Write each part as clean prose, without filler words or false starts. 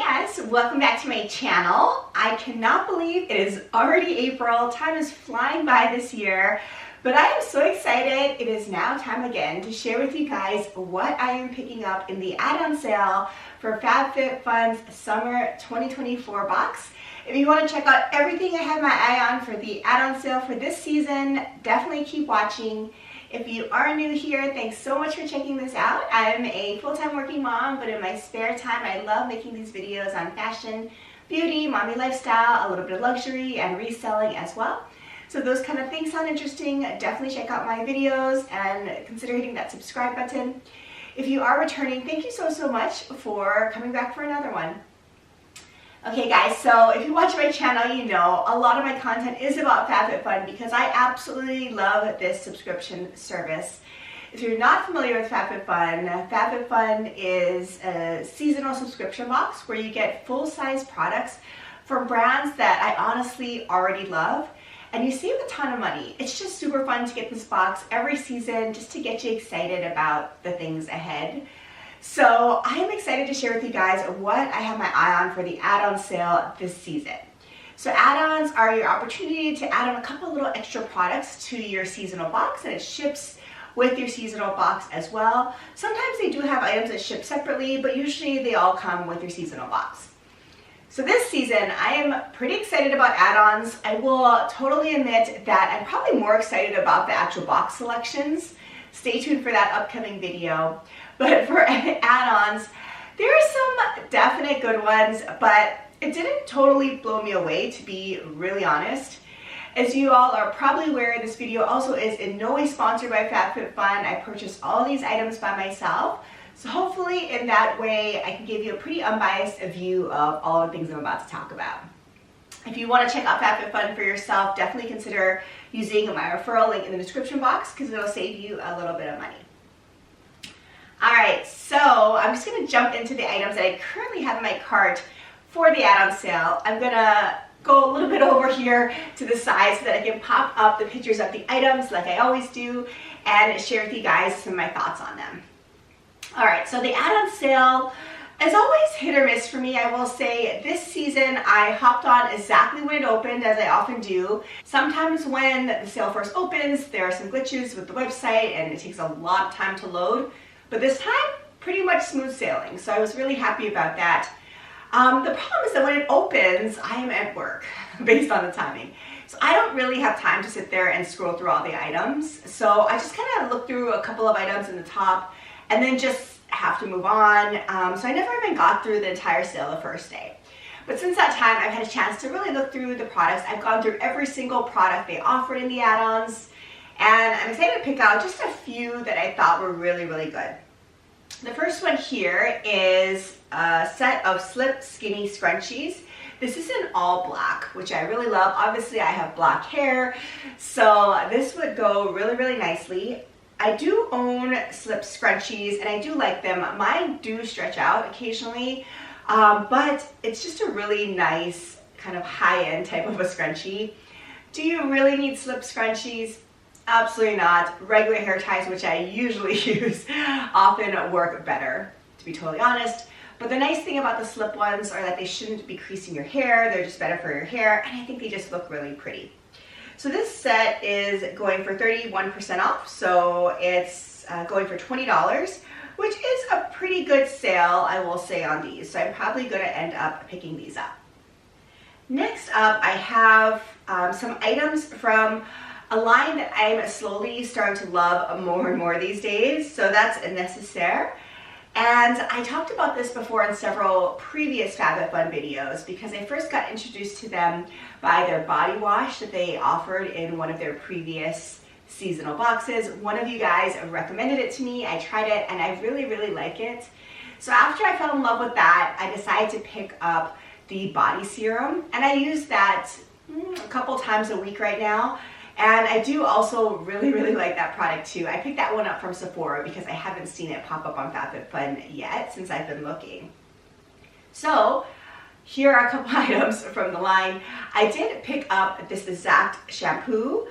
guys, welcome back to my channel. I cannot believe it is already April. Time is flying by this year, but I am so excited. It is now time again to share with you guys what I am picking up in the add-on sale for FabFitFun's Summer 2024 box. If you want to check out everything I have my eye on for the add-on sale for this season, definitely keep watching. If you are new here, thanks so much for checking this out. I'm a full-time working mom, but in my spare time, I love making these videos on fashion, beauty, mommy lifestyle, a little bit of luxury, and reselling as well. So if those kind of things sound interesting, definitely check out my videos and consider hitting that subscribe button. If you are returning, thank you so much for coming back for another one. Okay guys, so if you watch my channel, you know a lot of my content is about FabFitFun because I absolutely love this subscription service. If you're not familiar with FabFitFun, FabFitFun is a seasonal subscription box where you get full-size products from brands that I honestly already love, and you save a ton of money. It's just super fun to get this box every season just to get you excited about the things ahead. So I am excited to share with you guys what I have my eye on for the add-on sale this season. So add-ons are your opportunity to add on a couple little extra products to your seasonal box, and it ships with your seasonal box as well. Sometimes they do have items that ship separately, but usually they all come with your seasonal box. So this season, I am pretty excited about add-ons. I will totally admit that I'm probably more excited about the actual box selections. Stay tuned for that upcoming video. But for add-ons, there are some definite good ones, but it didn't totally blow me away, to be really honest. As you all are probably aware, this video also is in no way sponsored by FabFitFun. I purchased all these items by myself. So hopefully in that way, I can give you a pretty unbiased view of all the things I'm about to talk about. If you want to check out FabFitFun for yourself, definitely consider using my referral link in the description box because it'll save you a little bit of money. Alright, so I'm just going to jump into the items that I currently have in my cart for the add-on sale. I'm going to go a little bit over here to the side so that I can pop up the pictures of the items like I always do and share with you guys some of my thoughts on them. Alright, so the add-on sale is always hit or miss for me. I will say this season I hopped on exactly when it opened, as I often do. Sometimes when the sale first opens, there are some glitches with the website and it takes a lot of time to load. But this time, pretty much smooth sailing, so I was really happy about that. The problem is that when it opens, I am at work, based on the timing. So I don't really have time to sit there and scroll through all the items. So I just kind of look through a couple of items in the top, and then just have to move on. So I never even got through the entire sale the first day. But since that time, I've had a chance to really look through the products. I've gone through every single product they offered in the add-ons, and I'm excited to pick out just a few that I thought were really good. The first one here is a set of Slip Skinny Scrunchies. This is in all black, which I really love. Obviously, I have black hair, so this would go really nicely. I do own Slip Scrunchies, and I do like them. Mine do stretch out occasionally, but it's just a really nice kind of high-end type of a scrunchie. Do you really need Slip Scrunchies? Absolutely not. Regular hair ties, which I usually use, often work better, to be totally honest. But the nice thing about the slip ones are that they shouldn't be creasing your hair. They're just better for your hair, and I think they just look really pretty. So this set is going for 31% off, so it's going for $20, which is a pretty good sale, I will say, on these. So I'm probably going to end up picking these up. Next up, I have some items from a line that I'm slowly starting to love more and more these days. So that's a Necessaire. And I talked about this before in several previous FabFitFun videos because I first got introduced to them by their body wash that they offered in one of their previous seasonal boxes. One of you guys recommended it to me. I tried it and I really like it. So after I fell in love with that, I decided to pick up the body serum, and I use that a couple times a week right now. And I do also really like that product too. I picked that one up from Sephora because I haven't seen it pop up on FabFitFun yet since I've been looking. So here are a couple items from the line. I did pick up this Thisa Shampoo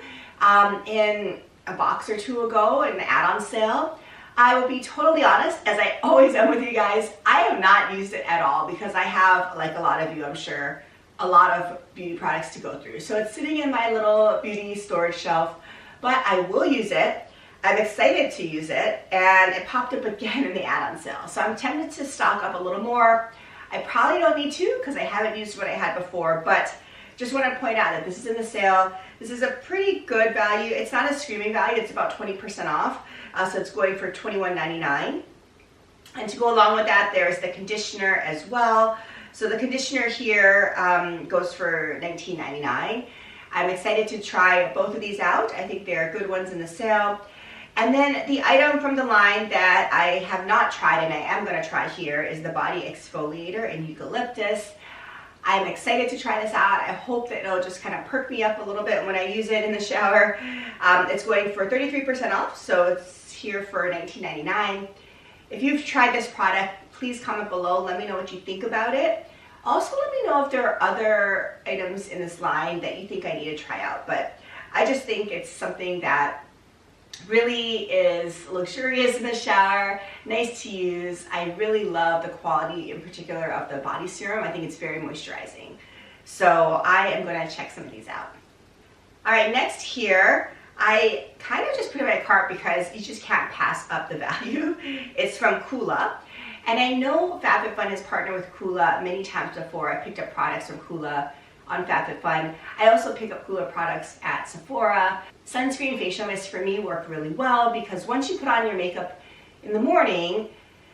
in a box or two ago in the add-on sale. I will be totally honest, as I always am with you guys, I have not used it at all because I have, like a lot of you I'm sure, a lot of beauty products to go through. So it's sitting in my little beauty storage shelf, but I will use it. I'm excited to use it, and it popped up again in the add-on sale. So I'm tempted to stock up a little more. I probably don't need to because I haven't used what I had before, but just want to point out that this is in the sale. This is a pretty good value. It's not a screaming value, it's about 20% off. So it's going for $21.99. And to go along with that, there's the conditioner as well. So the conditioner here goes for $19.99. I'm excited to try both of these out. I think they're good ones in the sale. And then the item from the line that I have not tried and I am going to try here is the Body Exfoliator in Eucalyptus. I'm excited to try this out. I hope that it'll just kind of perk me up a little bit when I use it in the shower. It's going for 33% off, so it's here for $19.99. If you've tried this product, please comment below. Let me know what you think about it. Also, let me know if there are other items in this line that you think I need to try out. But I just think it's something that really is luxurious in the shower, nice to use. I really love the quality in particular of the body serum. I think it's very moisturizing. So I am going to check some of these out. All right, next here, I kind of just put in my cart because you just can't pass up the value. It's from Kula. And I know FabFitFun has partnered with Kula many times before. I picked up products from Kula on FabFitFun. I also pick up Kula products at Sephora. Sunscreen facial mist for me worked really well because once you put on your makeup in the morning,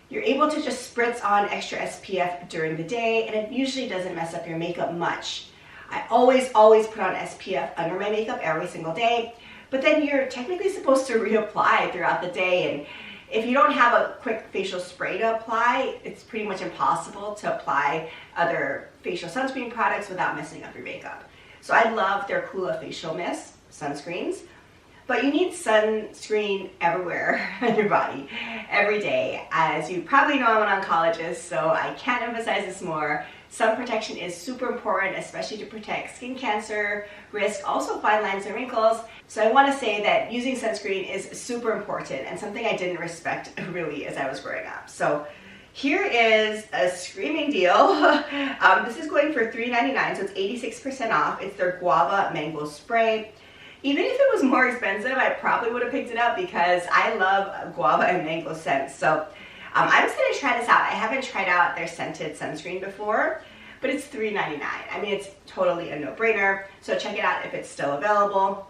you're able to just spritz on extra SPF during the day, and it usually doesn't mess up your makeup much. I always put on SPF under my makeup every single day, but then you're technically supposed to reapply throughout the day, and if you don't have a quick facial spray to apply, it's pretty much impossible to apply other facial sunscreen products without messing up your makeup. So I love their Kula facial mist sunscreens, but you need sunscreen everywhere on your body every day. As you probably know, I'm an oncologist, so I can't emphasize this more. Sun protection is super important, especially to protect skin cancer risk, also fine lines and wrinkles. So I want to say that using sunscreen is super important and something I didn't respect really as I was growing up. So here is a screaming deal. This is going for $3.99, so it's 86% off. It's their Guava Mango Spray. Even if it was more expensive, I probably would have picked it up because I love guava and mango scents. So I'm just going to try this out. I haven't tried out their scented sunscreen before, but it's $3.99. I mean, it's totally a no-brainer. So check it out if it's still available.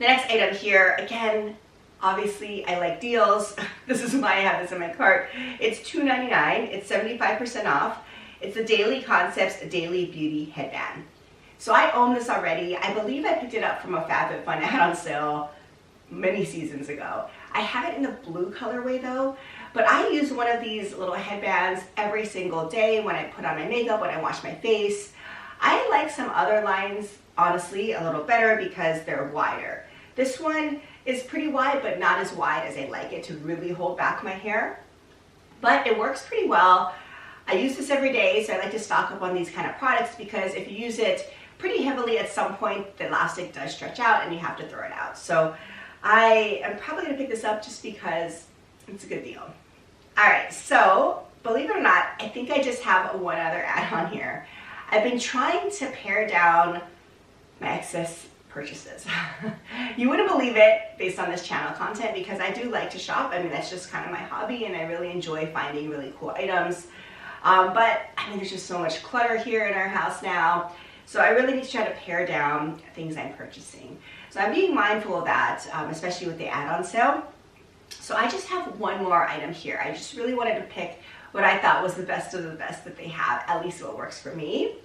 The next item here, again, obviously I like deals. This is why I have this in my cart. It's $2.99. It's 75% off. It's the Daily Concepts Daily Beauty Headband. So I own this already. I believe I picked it up from a FabFitFun add-on sale many seasons ago. I have it in the blue colorway though, but I use one of these little headbands every single day when I put on my makeup, when I wash my face. I like some other lines, honestly, a little better because they're wider. This one is pretty wide, but not as wide as I like it to really hold back my hair. But it works pretty well. I use this every day, so I like to stock up on these kind of products because if you use it pretty heavily at some point, the elastic does stretch out and you have to throw it out. So I am probably going to pick this up just because it's a good deal. All right, so believe it or not, I think I just have one other add-on here. I've been trying to pare down my excess purchases. You wouldn't believe it based on this channel content because I do like to shop. I mean, that's just kind of my hobby and I really enjoy finding really cool items. But I mean, there's just so much clutter here in our house now. So I really need to try to pare down things I'm purchasing. So I'm being mindful of that, especially with the add-on sale. So I just have one more item here. I just really wanted to pick what I thought was the best of the best that they have, at least what works for me.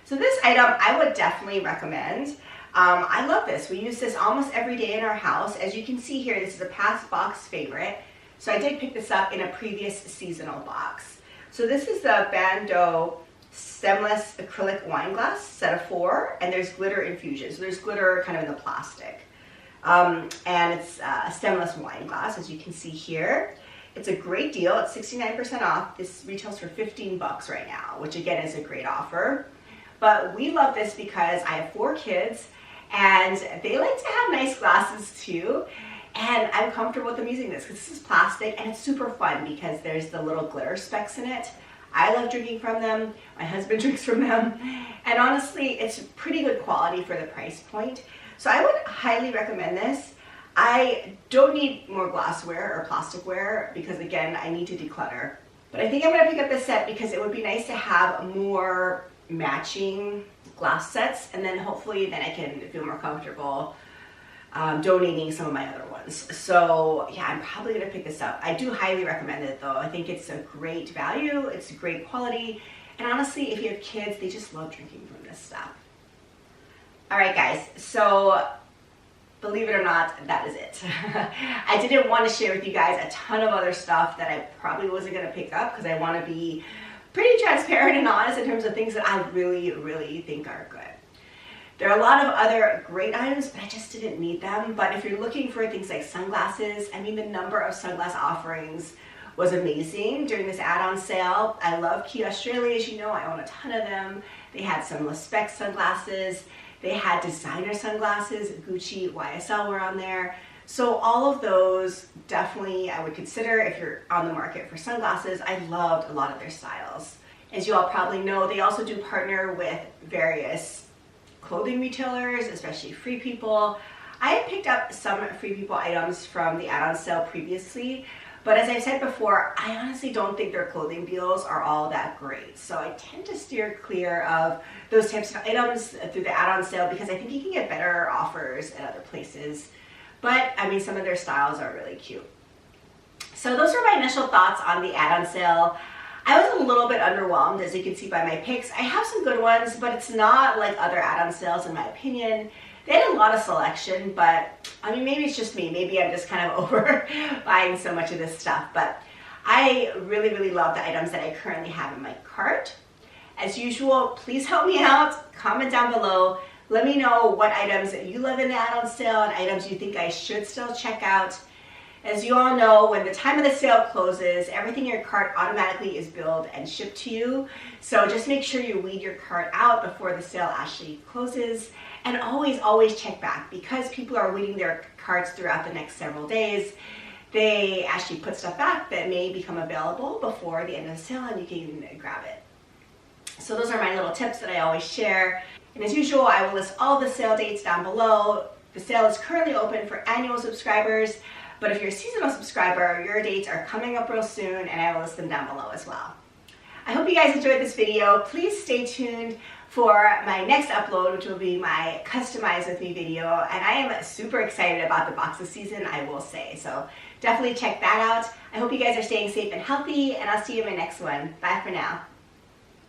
So this item I would definitely recommend. I love this. We use this almost every day in our house. As you can see here, this is a past box favorite. So I did pick this up in a previous seasonal box. So this is the Bando stemless acrylic wine glass, set of 4, and there's glitter infusion. So there's glitter kind of in the plastic. And it's a stemless wine glass, as you can see here. It's a great deal. It's 69% off. This retails for $15 right now, which again is a great offer. But we love this because I have 4 kids and they like to have nice glasses too. And I'm comfortable with them using this because this is plastic and it's super fun because there's the little glitter specks in it. I love drinking from them. My husband drinks from them. And honestly, it's pretty good quality for the price point. So I would highly recommend this. I don't need more glassware or plasticware because again, I need to declutter. But I think I'm gonna pick up this set because it would be nice to have more matching glass sets, and then hopefully then I can feel more comfortable donating some of my other ones. So yeah, I'm probably gonna pick this up. I do highly recommend it though. I think it's a great value, it's great quality, and honestly, if you have kids, they just love drinking from this stuff. All right guys, so believe it or not, that is it. I didn't want to share with you guys a ton of other stuff that I probably wasn't gonna pick up because I wanna be pretty transparent and honest in terms of things that I really think are good. There are a lot of other great items, but I just didn't need them. But if you're looking for things like sunglasses, I mean, the number of sunglass offerings was amazing during this add-on sale. I love Key Australia, as you know, I own a ton of them. They had some Le Spec sunglasses. They had designer sunglasses, Gucci, YSL were on there. So all of those definitely I would consider if you're on the market for sunglasses. I loved a lot of their styles. As you all probably know, they also do partner with various clothing retailers, especially Free People. I had picked up some Free People items from the add-on sale previously, but as I've said before, I honestly don't think their clothing deals are all that great. So I tend to steer clear of those types of items through the add-on sale because I think you can get better offers at other places. But I mean, some of their styles are really cute. So those were my initial thoughts on the add-on sale. I was a little bit underwhelmed, as you can see by my picks. I have some good ones, but it's not like other add-on sales in my opinion. They had a lot of selection, but I mean, maybe it's just me. Maybe I'm just kind of over buying so much of this stuff, but I really love the items that I currently have in my cart. As usual, please help me out. Comment down below. Let me know what items that you love in the add-on sale and items you think I should still check out. As you all know, when the time of the sale closes, everything in your cart automatically is billed and shipped to you. So just make sure you weed your cart out before the sale actually closes. And always check back because people are weeding their carts throughout the next several days. They actually put stuff back that may become available before the end of the sale and you can grab it. So those are my little tips that I always share. And as usual, I will list all the sale dates down below. The sale is currently open for annual subscribers, but if you're a seasonal subscriber, your dates are coming up real soon and I will list them down below as well. I hope you guys enjoyed this video. Please stay tuned for my next upload, which will be my Customize With Me video. And I am super excited about the boxes season, I will say. So definitely check that out. I hope you guys are staying safe and healthy, and I'll see you in my next one. Bye for now.